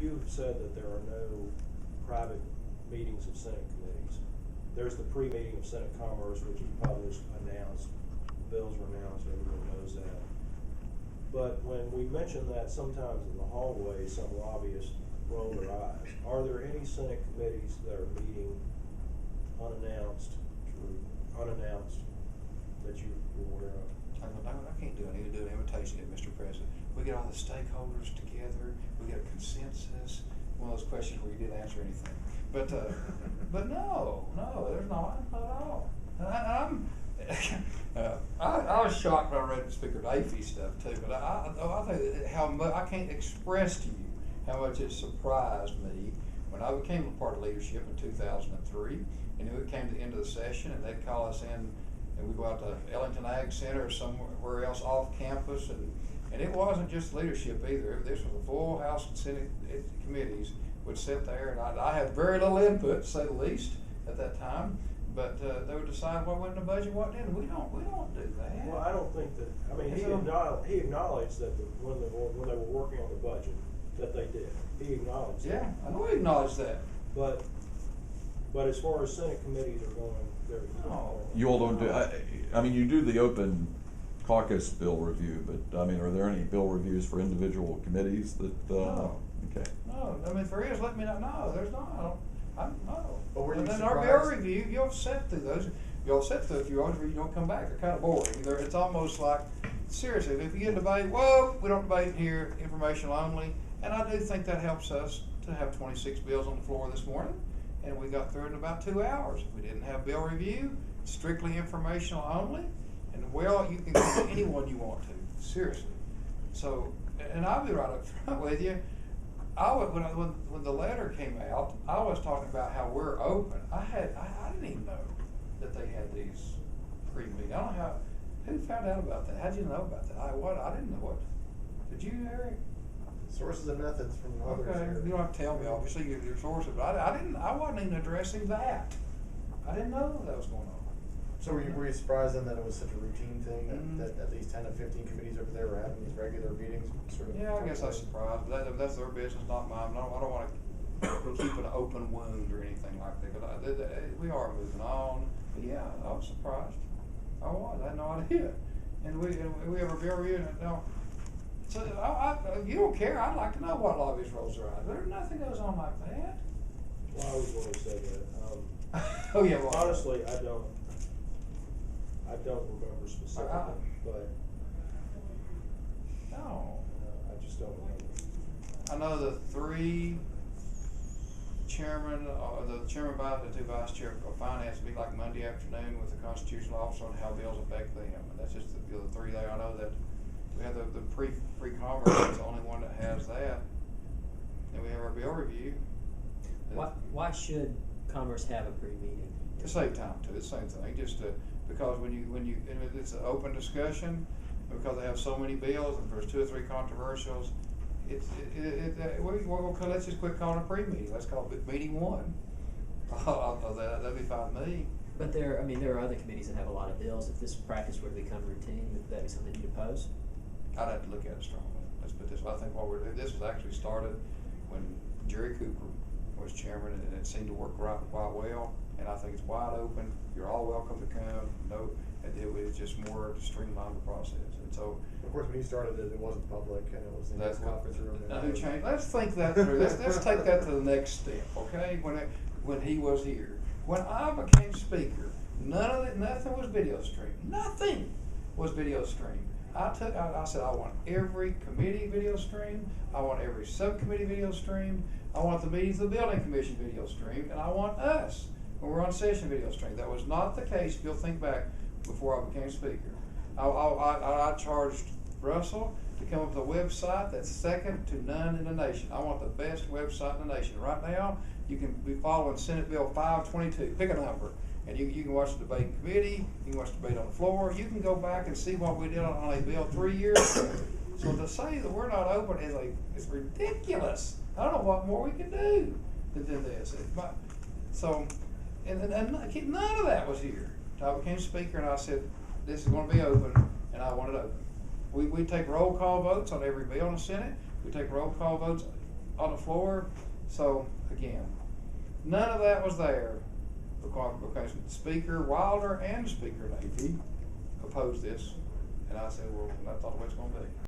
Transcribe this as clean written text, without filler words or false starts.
you said that there are no private meetings of Senate committees. There's the pre-meeting of Senate Commerce, which is published, announced, bills are announced, everyone knows that. But when we mention that sometimes in the hallway, some lobbyists roll their eyes. Are there any Senate committees that are meeting unannounced that you were aware of? I can't do an invitation yet, Mr. President. We get all the stakeholders together, we get a consensus, one of those questions where you didn't answer anything. But no, there's not at all. I was shocked when I read Speaker Davey's stuff too, but I think how much, I can't express to you how much it surprised me when I became a part of leadership in 2003, and it came to the end of the session, and they'd call us in, and we'd go out to Ellington Ag Center or somewhere else off campus, and it wasn't just leadership either. This was a full house of Senate committees would sit there, and I had very little input, to say the least, at that time. But they would decide what went in the budget, what didn't. We don't do that. Well, I don't think that. I mean, he acknowledged that when they were working on the budget, that they did. He acknowledged that. Yeah, I know he acknowledged that. But as far as Senate committees are going, they're you all don't do. I mean, you do the open caucus bill review, but I mean, are there any bill reviews for individual committees that? No. Okay. No, I mean, if there is, let me know. No, there's not. I don't know. But were you and then surprised? our bill review, you'll sit through those. You'll sit through a few hours where you don't come back. They're kind of boring. It's almost like, seriously, if you get a debate, whoa, we don't debate here, informational only. And I do think that helps us to have 26 bills on the floor this morning, and we got through it in about 2 hours. We didn't have bill review, strictly informational only, and well, you can go to anyone you want to, seriously. So, and I'll be right up front with you. When the letter came out, I was talking about how we're open. I didn't even know that they had these pre-meetings. I don't know who found out about that. How did you know about that? I didn't know it. Did you, Eric? Sources and methods from others. Okay, Here. you don't have to tell me. Obviously, your sources, but I wasn't even addressing that. I didn't know that was going on. So were you surprised then that it was such a routine thing that at least 10 to 15 committees over there were having these regular meetings? Sort of. Yeah, I guess I was surprised. That's their business, not mine. I don't want to keep an open wound or anything like that. Because we are moving on. But yeah, I was surprised. I had no idea. And we have a bill review. So you don't care. I'd like to know what lobbyist rolls are out. There's nothing goes on like that. Well, I was going to say that. Oh yeah. Well, honestly, I don't remember specifically, but no, I just don't remember. I know the three chairman, the chairman the two vice chair of finance meet like Monday afternoon with the constitutional officer on how bills affect them, and that's just the three there. I know that we have the pre-commerce. That's the only one that has that. And we have our bill review. Why should Commerce have a pre-meeting? To save time too. It's the same thing. Just because when you and it's an open discussion, because they have so many bills and there's 2 or 3 controversials. Let's just quit calling it a pre-meeting. Let's call it meeting 1. That'd be fine with me. But there are other committees that have a lot of bills. If this practice were to become routine, would that be something you'd oppose? I'd have to look at it strongly. Let's put this. I think what we're doing. This was actually started when Jerry Cooper was chairman, and it seemed to work quite well. And I think it's wide open. You're all welcome to come. No, it was just more to streamline the process. And so, of course, when you started it wasn't public, and it was in the conference room. Who changed? Let's think that through. Let's take that to the next step, okay? When he was here, when I became speaker, nothing was video streamed. Nothing was video streamed. I said I want every committee video streamed. I want every subcommittee video streamed. I want the meetings of the building commission video streamed, and I want us when we're on session video streamed. That was not the case. If you'll think back before I became speaker, I charged Russell to come up with a website that's second to none in the nation. I want the best website in the nation. Right now, you can be following Senate Bill 522. Pick a number. And you can watch the debate in committee, you can watch the debate on the floor, you can go back and see what we did on a bill 3 years ago. So to say that we're not open is ridiculous. I don't know what more we can do than this. So, and none of that was here. I became speaker and I said, this is going to be open, and I want it open. We take roll call votes on every bill in the Senate. We take roll call votes on the floor. So, again, none of that was there because Speaker Wilder and Speaker Navy opposed this. And I said, well, that's not the way it's gonna be.